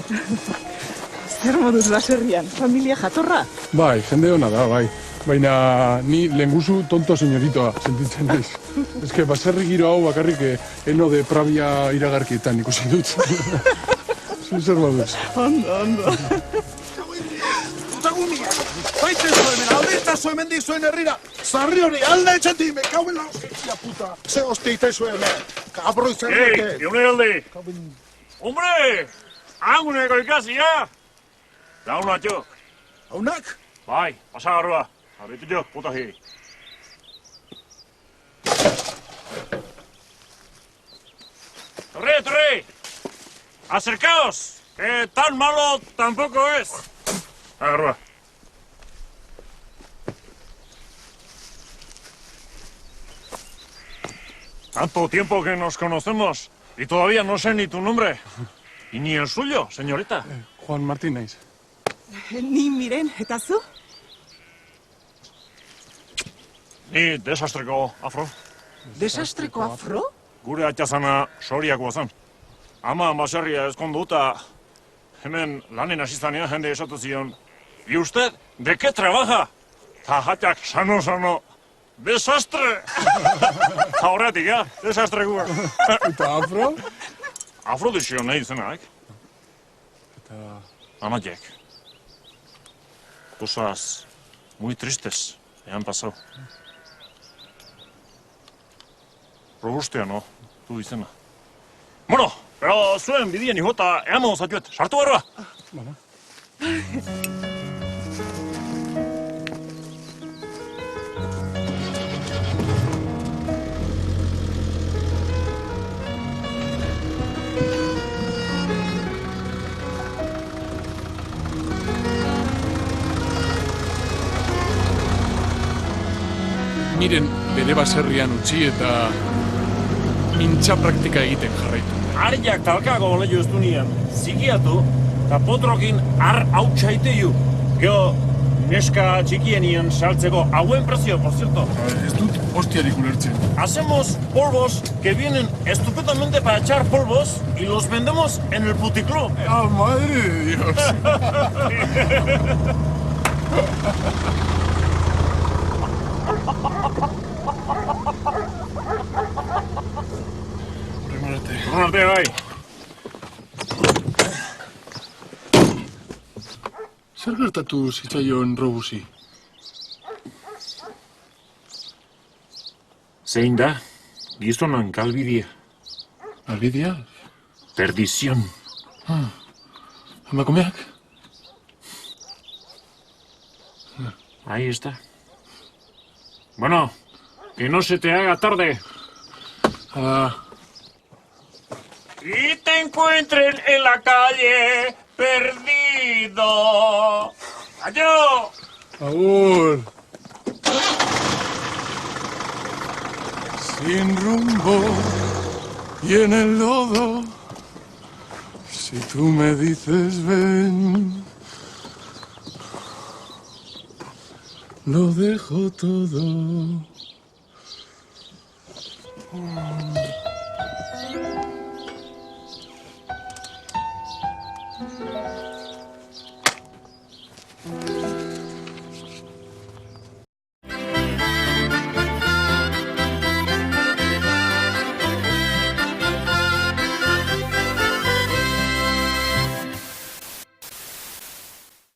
Zer moduz baserrian, familia jatorra? Bai, jende hona da, bai. Baina ni lehenguzu tonto señoritoa sentitzen naiz. Ez que baserri giro hau bakarrik eno de Pravia iragarkietan ikusi dut. Zer moduz? Ondo. Putagunia! Baite zuen, aldeta zuen zuen herrira! Zarri hori, alde etxetik, me cago en la hostia, puta! Ze hosteite zuen, cabro izerreke! Ei, alde! Hombre! Anguneko ikasia! Launa txok! Haunak? Bai, pasagarroa. Arritu txok, putahi. Torre! Acercaos! Que tan malo tampoco es. Agarroa. Tanto tiempo que nos conocemos y todavía no sé ni tu nombre. Y ni el suyo, señorita. Juan Martín naiz. Ni miren, eta zu? Ni desastreko afro. Desastreko afro? Gure atxazana soriakoa zen. Ama baserria ezkondu eta hemen lanen asizanean jende esatu zion. ¿Y usted de qué trabaja? Ta hatak sano. Desastre! Ta horretik, ja? Desastre gua. Eta afro? Afro dizio nahi izenak. Eta... Amaiek. Cosas muy tristes me han pasado. Robustea, no? Du izena. Bueno, pero zuen bidien ihota eamo zatuet. Sartu barroa! Bala. Miren bere baserrian utzi eta mintza praktika egiten jarraitu. Ariak talkago lehiu ez du nian, zigiatu, eta potrokin ar hautsaiteiu. Geo, neska txikienien saltzeko hauen prezio, por cierto. Ez dut hostiarik ulertzen. Hacemos polvos que vienen estupendamente para echar polvos y los vendemos en el puticlub. ¡Ah, madre de Dios! Horrarte, bai. Zer gertatu zitzaion Robusi? Zein da, gizonan galbidea. Albidea? Perdición. Emakumeak? Ahí está. Bueno, que no se te haga tarde. Y te encuentren en la calle perdido. ¡Adiós! Agur. Sin rumbo y en el lodo, si tú me dices ven, lo dejo todo.